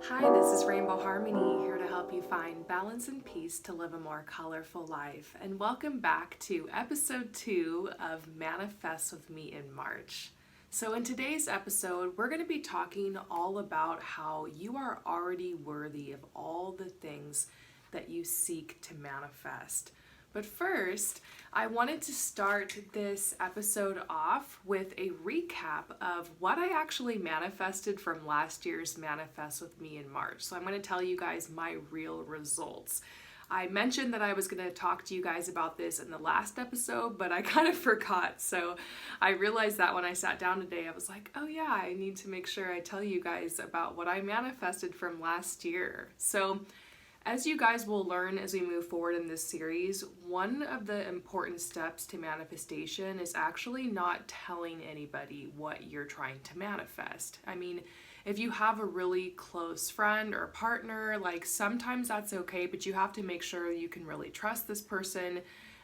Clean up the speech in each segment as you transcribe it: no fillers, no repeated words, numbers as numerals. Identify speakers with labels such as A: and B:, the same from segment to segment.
A: Hi, this is Rainbow Harmony, here to help you find balance and peace to live a more colorful life. And welcome back to episode 2 of Manifest with Me in March. So in today's episode, we're going to be talking all about how you are already worthy of all the things that you seek to manifest. But first, I wanted to start this episode off with a recap of what I actually manifested from last year's Manifest with Me in March. So I'm going to tell you guys my real results. I mentioned that I was going to talk to you guys about this in the last episode, but I kind of forgot. So I realized that when I sat down today, I was like, oh yeah, I need to make sure I tell you guys about what I manifested from last year. So as you guys will learn as we move forward in this series, one of the important steps to manifestation is actually not telling anybody what you're trying to manifest. I mean, if you have a really close friend or partner, like sometimes that's okay, but you have to make sure you can really trust this person.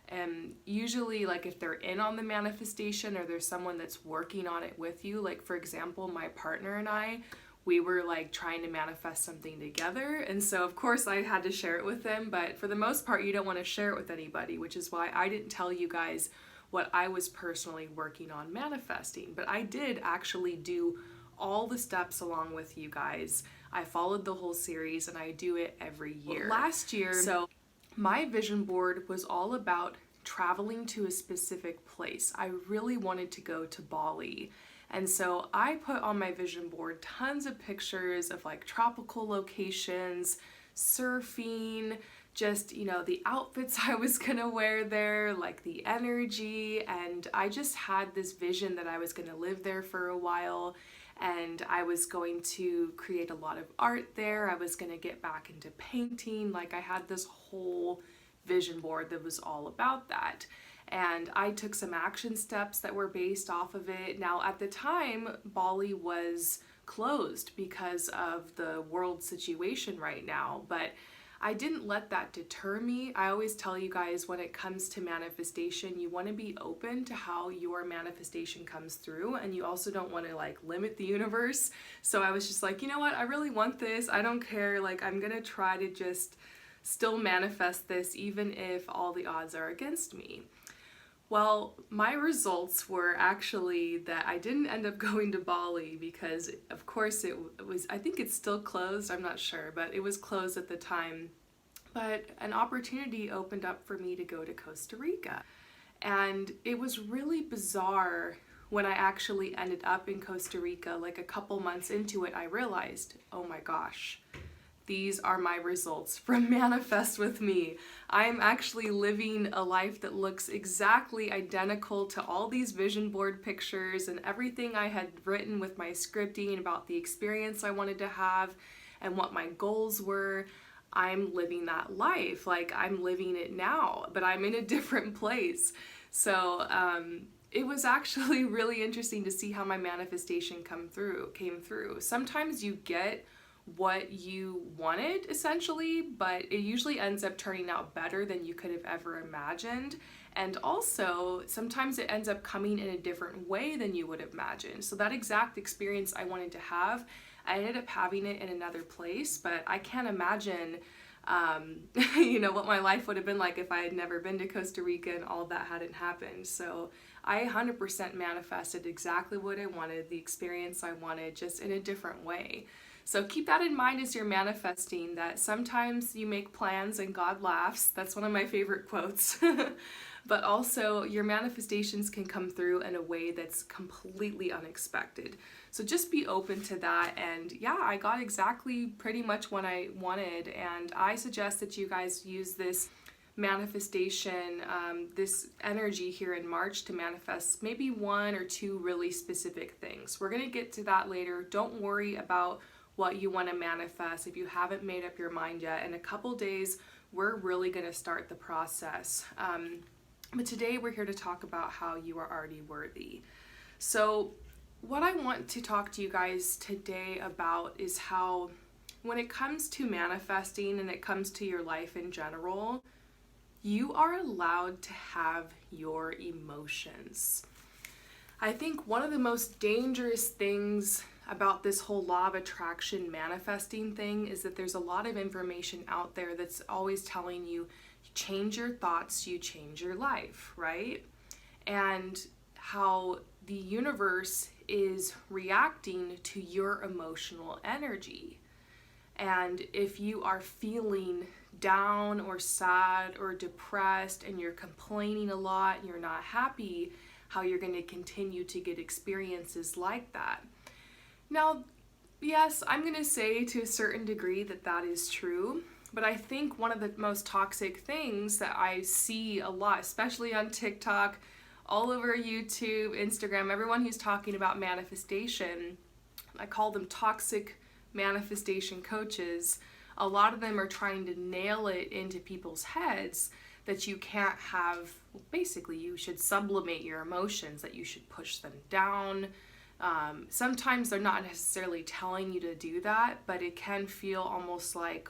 A: And usually, like if they're in on the manifestation or there's someone that's working on it with you, like for example, my partner and I, we were like trying to manifest something together, and so of course I had to share it with them, but for the most part you don't want to share it with anybody, which is why I didn't tell you guys what I was personally working on manifesting. But I did actually do all the steps along with you guys. I followed the whole series and I do it every year. Last year, so my vision board was all about traveling to a specific place. I really wanted to go to Bali. And so I put on my vision board tons of pictures of like tropical locations, surfing, just, the outfits I was gonna wear there, like the energy. And I just had this vision that I was gonna live there for a while and I was going to create a lot of art there. I was gonna get back into painting. Like I had this whole vision board that was all about that. And I took some action steps that were based off of it. Now, at the time, Bali was closed because of the world situation right now, but I didn't let that deter me. I always tell you guys when it comes to manifestation, you want to be open to how your manifestation comes through, and you also don't want to like limit the universe. So I was just like, you know what, I really want this. I don't care. Like, I'm going to try to just still manifest this even if all the odds are against me. Well, my results were actually that I didn't end up going to Bali because, of course, it was, I think it's still closed, I'm not sure, but it was closed at the time. But an opportunity opened up for me to go to Costa Rica. And it was really bizarre when I actually ended up in Costa Rica. Like a couple months into it, I realized, oh my gosh, these are my results from Manifest with Me. I am actually living a life that looks exactly identical to all these vision board pictures and everything I had written with my scripting about the experience I wanted to have and what my goals were. I'm living that life. Like I'm living it now, but I'm in a different place. So it was actually really interesting to see how my manifestation came through. Sometimes you get what you wanted essentially, but it usually ends up turning out better than you could have ever imagined. And also sometimes it ends up coming in a different way than you would have imagined. So that exact experience I wanted to have, I ended up having it in another place, but I can't imagine what my life would have been like if I had never been to Costa Rica and all of that hadn't happened. So I 100% manifested exactly what I wanted, the experience I wanted, just in a different way. So keep that in mind as you're manifesting, that sometimes you make plans and God laughs. That's one of my favorite quotes. But also your manifestations can come through in a way that's completely unexpected. So just be open to that. And yeah, I got exactly pretty much what I wanted. And I suggest that you guys use this manifestation, this energy here in March to manifest maybe 1 or 2 really specific things. We're going to get to that later. Don't worry about what you want to manifest if you haven't made up your mind yet. In a couple days, we're really going to start the process. But today we're here to talk about how you are already worthy. So what I want to talk to you guys today about is how when it comes to manifesting and it comes to your life in general, you are allowed to have your emotions. I think one of the most dangerous things about this whole law of attraction manifesting thing is that there's a lot of information out there that's always telling you change your thoughts, you change your life, right? And how the universe is reacting to your emotional energy. And if you are feeling down or sad or depressed and you're complaining a lot and you're not happy, how you're going to continue to get experiences like that. Now, yes, I'm going to say to a certain degree that that is true, but I think one of the most toxic things that I see a lot, especially on TikTok, all over YouTube, Instagram, everyone who's talking about manifestation, I call them toxic manifestation coaches. A lot of them are trying to nail it into people's heads that you can't have, basically you should sublimate your emotions, that you should push them down. Sometimes they're not necessarily telling you to do that, but it can feel almost like,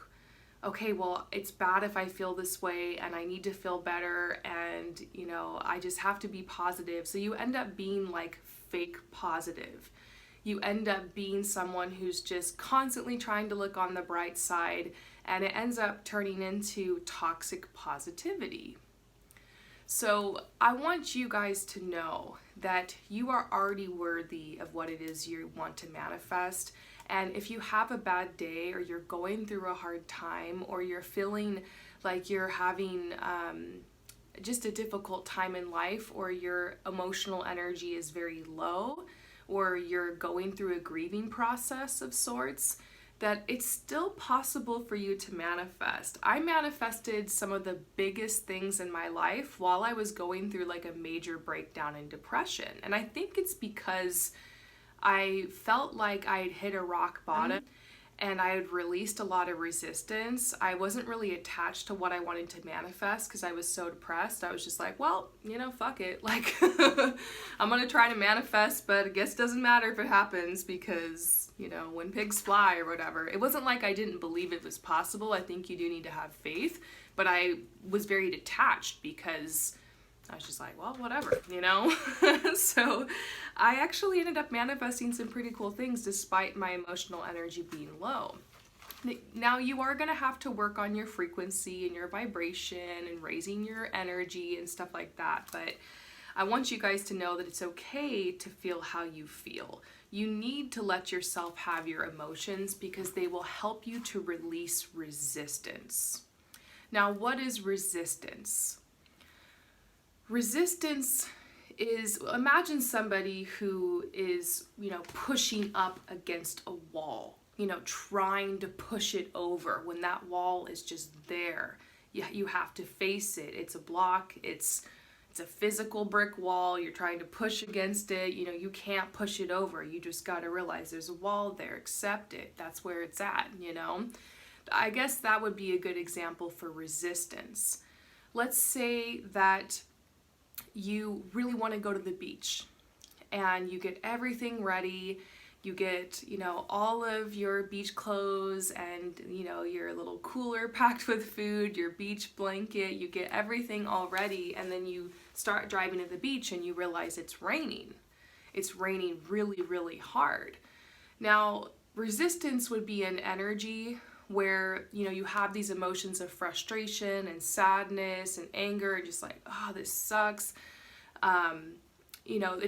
A: okay, well, it's bad if I feel this way and I need to feel better and, you know, I just have to be positive. So you end up being like fake positive. You end up being someone who's just constantly trying to look on the bright side, and it ends up turning into toxic positivity. So I want you guys to know that you are already worthy of what it is you want to manifest. And if you have a bad day, or you're going through a hard time, or you're feeling like you're having just a difficult time in life, or your emotional energy is very low, or you're going through a grieving process of sorts, that it's still possible for you to manifest. I manifested some of the biggest things in my life while I was going through like a major breakdown in depression. And I think it's because I felt like I had hit a rock bottom and I had released a lot of resistance. I wasn't really attached to what I wanted to manifest because I was so depressed. I was just like, well, you know, fuck it. Like, I'm gonna try to manifest, but I guess it doesn't matter if it happens because, you know, when pigs fly or whatever. It wasn't like I didn't believe it was possible. I think you do need to have faith, but I was very detached because I was just like, well, whatever, you know? So I actually ended up manifesting some pretty cool things despite my emotional energy being low. Now, you are going to have to work on your frequency and your vibration and raising your energy and stuff like that, but I want you guys to know that it's okay to feel how you feel. You need to let yourself have your emotions because they will help you to release resistance. Now, what is resistance? Resistance is, imagine somebody who is, you know, pushing up against a wall, you know, trying to push it over when that wall is just there. You have to face it. It's a block. It's a physical brick wall. You're trying to push against it. You know, you can't push it over. You just got to realize there's a wall there. Accept it. That's where it's at, you know. I guess that would be a good example for resistance. Let's say that you really want to go to the beach and you get everything ready. You get, you know, all of your beach clothes and, you know, your little cooler packed with food, your beach blanket, you get everything all ready, and then you start driving to the beach and you realize it's raining. It's raining really, really hard. Now, resistance would be an energy where, you know, you have these emotions of frustration and sadness and anger, and just like, oh, this sucks. You know,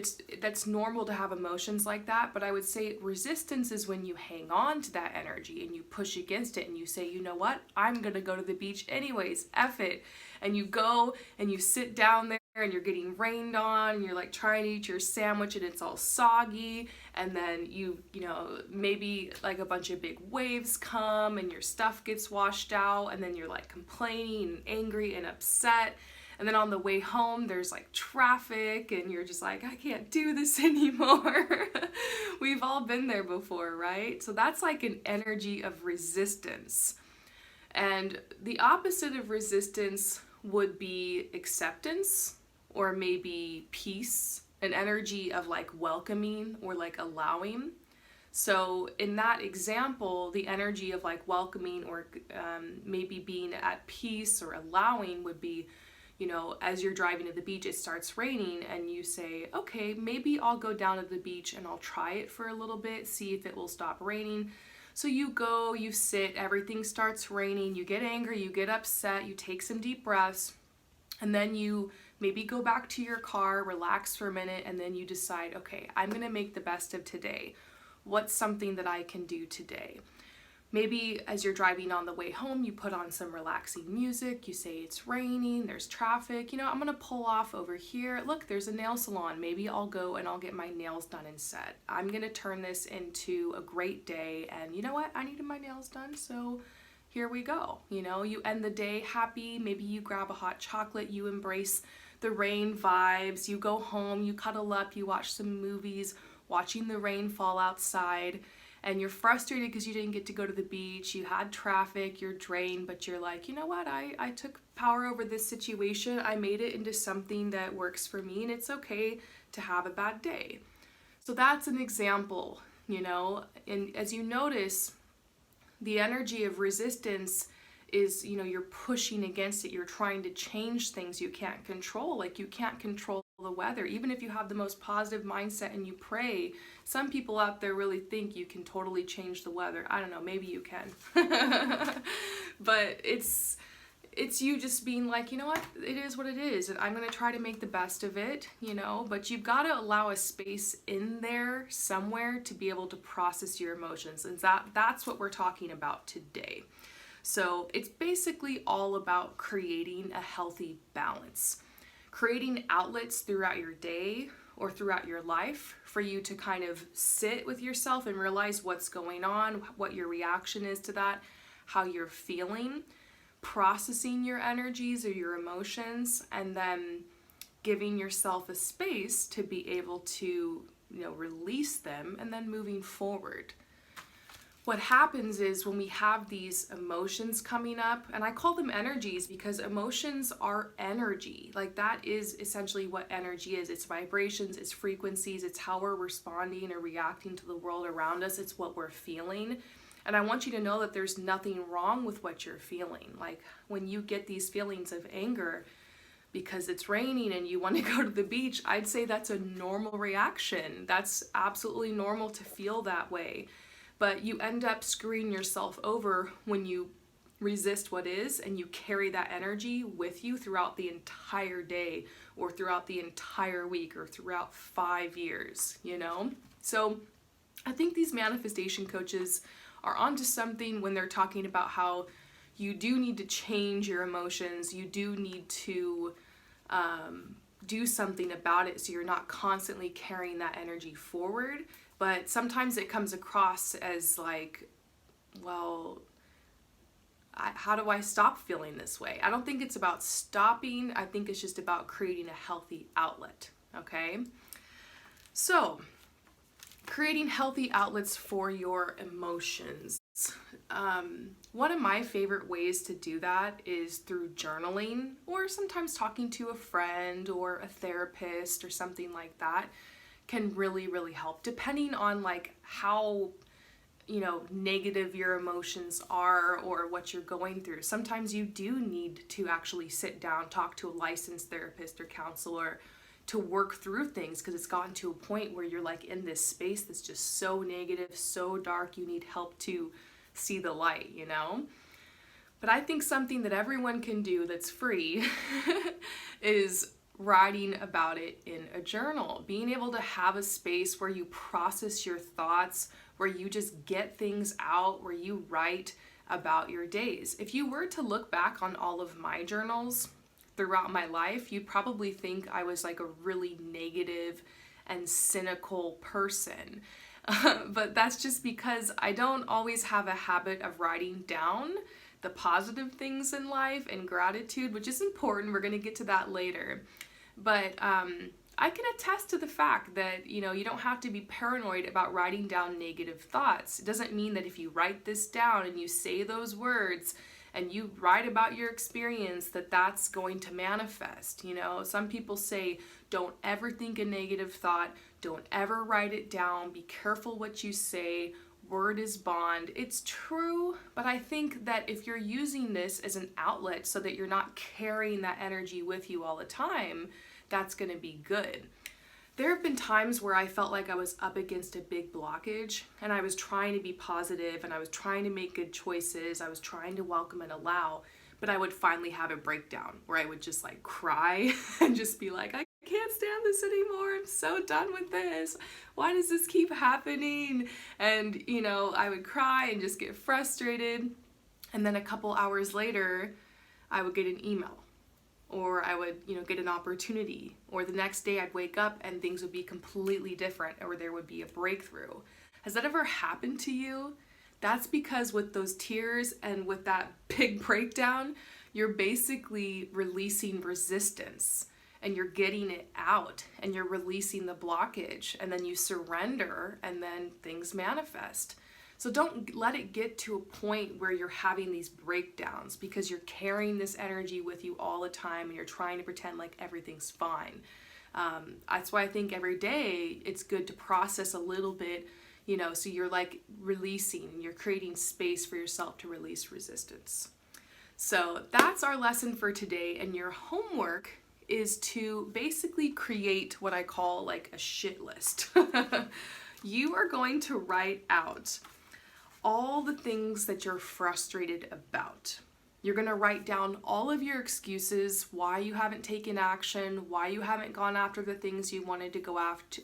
A: that's normal to have emotions like that, but I would say resistance is when you hang on to that energy and you push against it and you say, you know what, I'm gonna go to the beach anyways, F it. And you go and you sit down there and you're getting rained on and you're like trying to eat your sandwich and it's all soggy, and then you know, maybe like a bunch of big waves come and your stuff gets washed out, and then you're like complaining and angry and upset. And then on the way home, there's like traffic and you're just like, I can't do this anymore. We've all been there before, right? So that's like an energy of resistance. And the opposite of resistance would be acceptance, or maybe peace, an energy of like welcoming or like allowing. So in that example, the energy of like welcoming or maybe being at peace or allowing would be, as you're driving to the beach, it starts raining and you say, okay, maybe I'll go down to the beach and I'll try it for a little bit, see if it will stop raining. So you go, you sit, everything starts raining, you get angry, you get upset, you take some deep breaths, and then you maybe go back to your car, relax for a minute, and then you decide, okay, I'm gonna make the best of today. What's something that I can do today? Maybe as you're driving on the way home, you put on some relaxing music, you say it's raining, there's traffic, I'm gonna pull off over here. Look, there's a nail salon. Maybe I'll go and I'll get my nails done instead. I'm gonna turn this into a great day, and you know what? I needed my nails done, so here we go. You end the day happy. Maybe you grab a hot chocolate, you embrace the rain vibes, you go home, you cuddle up, you watch some movies, watching the rain fall outside. And you're frustrated because you didn't get to go to the beach, you had traffic, you're drained, but you're like, you know what, I took power over this situation, I made it into something that works for me, and it's okay to have a bad day. So that's an example, and as you notice, the energy of resistance is, you're pushing against it, you're trying to change things you can't control. Like, you can't control the weather. Even if you have the most positive mindset and you pray, some people out there really think you can totally change the weather. I don't know, maybe you can. But it's you just being like, you know what, it is what it is, and I'm gonna try to make the best of it, but you've got to allow a space in there somewhere to be able to process your emotions, and that's what we're talking about today. So it's basically all about creating a healthy balance, creating outlets throughout your day or throughout your life for you to kind of sit with yourself and realize what's going on, what your reaction is to that, how you're feeling, processing your energies or your emotions, and then giving yourself a space to be able to, release them, and then moving forward. What happens is when we have these emotions coming up, and I call them energies because emotions are energy. Like, that is essentially what energy is. It's vibrations, it's frequencies, it's how we're responding or reacting to the world around us. It's what we're feeling. And I want you to know that there's nothing wrong with what you're feeling. Like, when you get these feelings of anger because it's raining and you want to go to the beach, I'd say that's a normal reaction. That's absolutely normal to feel that way. But you end up screwing yourself over when you resist what is, and you carry that energy with you throughout the entire day or throughout the entire week or throughout 5 years, So I think these manifestation coaches are onto something when they're talking about how you do need to change your emotions, you do need to do something about it so you're not constantly carrying that energy forward. But sometimes it comes across as like, well, how do I stop feeling this way? I don't think it's about stopping. I think it's just about creating a healthy outlet, okay? So, creating healthy outlets for your emotions. One of my favorite ways to do that is through journaling, or sometimes talking to a friend or a therapist or something like that. Can really, really help, depending on like how, negative your emotions are or what you're going through. Sometimes you do need to actually sit down, talk to a licensed therapist or counselor to work through things, because it's gotten to a point where you're like in this space that's just so negative, so dark, you need help to see the light, But I think something that everyone can do that's free is writing about it in a journal, being able to have a space where you process your thoughts, where you just get things out, where you write about your days. If you were to look back on all of my journals throughout my life, you'd probably think I was like a really negative and cynical person. But that's just because I don't always have a habit of writing down the positive things in life and gratitude, which is important. We're going to get to that later. But I can attest to the fact that, you don't have to be paranoid about writing down negative thoughts. It doesn't mean that if you write this down and you say those words and you write about your experience that that's going to manifest. Some people say, don't ever think a negative thought, don't ever write it down, be careful what you say, word is bond. It's true, but I think that if you're using this as an outlet so that you're not carrying that energy with you all the time, that's going to be good. There have been times where I felt like I was up against a big blockage and I was trying to be positive and I was trying to make good choices. I was trying to welcome and allow, but I would finally have a breakdown where I would just like cry and just be like, I can't stand this anymore. I'm so done with this. Why does this keep happening? And, I would cry and just get frustrated. And then a couple hours later, I would get an email, or I would, get an opportunity, or the next day I'd wake up and things would be completely different, or there would be a breakthrough. Has that ever happened to you? That's because with those tears and with that big breakdown, you're basically releasing resistance and you're getting it out and you're releasing the blockage, and then you surrender and then things manifest. So don't let it get to a point where you're having these breakdowns because you're carrying this energy with you all the time and you're trying to pretend like everything's fine. That's why I think every day it's good to process a little bit, so you're like releasing, you're creating space for yourself to release resistance. So that's our lesson for today, and your homework is to basically create what I call like a shit list. You are going to write out all the things that you're frustrated about. You're going to write down all of your excuses, why you haven't taken action, why you haven't gone after the things you wanted to go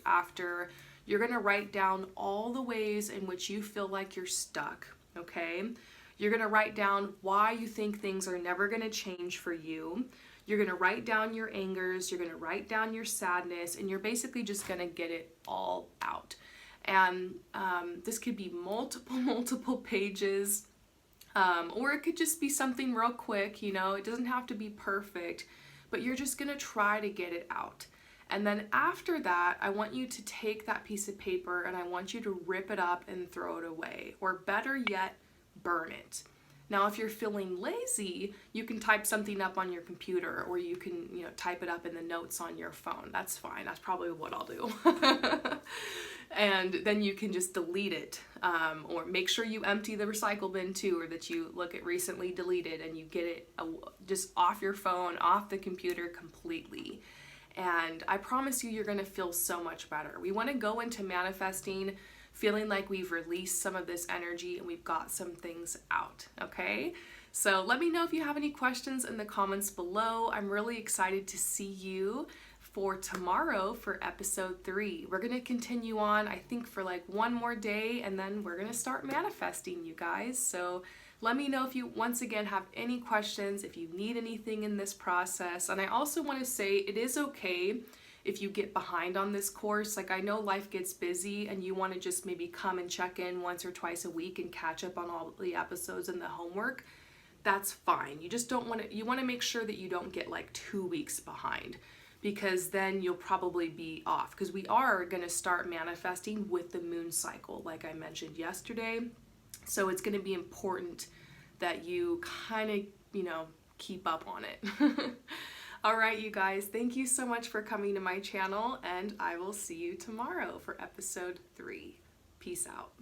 A: after. You're going to write down all the ways in which you feel like you're stuck, okay? You're going to write down why you think things are never going to change for you. You're going to write down your angers, you're going to write down your sadness, and you're basically just going to get it all out. And this could be multiple pages, or it could just be something real quick, it doesn't have to be perfect, but you're just gonna try to get it out. And then after that, I want you to take that piece of paper and I want you to rip it up and throw it away, or better yet, burn it. Now, if you're feeling lazy, you can type something up on your computer, or you can, type it up in the notes on your phone. That's fine. That's probably what I'll do. And then you can just delete it, or make sure you empty the recycle bin too, or that you look at recently deleted and you get it just off your phone, off the computer completely. And I promise you're going to feel so much better. We want to go into manifesting feeling like we've released some of this energy and we've got some things out, okay? So let me know if you have any questions in the comments below. I'm really excited to see you for tomorrow for episode 3. We're going to continue on, I think, for like one more day, and then we're going to start manifesting, you guys. So let me know if you, once again, have any questions, if you need anything in this process. And I also want to say it is okay if you get behind on this course. Like, I know life gets busy and you want to just maybe come and check in once or twice a week and catch up on all the episodes and the homework. That's fine. You just don't want to, you want to make sure that you don't get like 2 weeks behind, because then you'll probably be off, because we are going to start manifesting with the moon cycle, like I mentioned yesterday. So it's going to be important that you kind of, keep up on it. All right, you guys, thank you so much for coming to my channel, and I will see you tomorrow for episode 3. Peace out.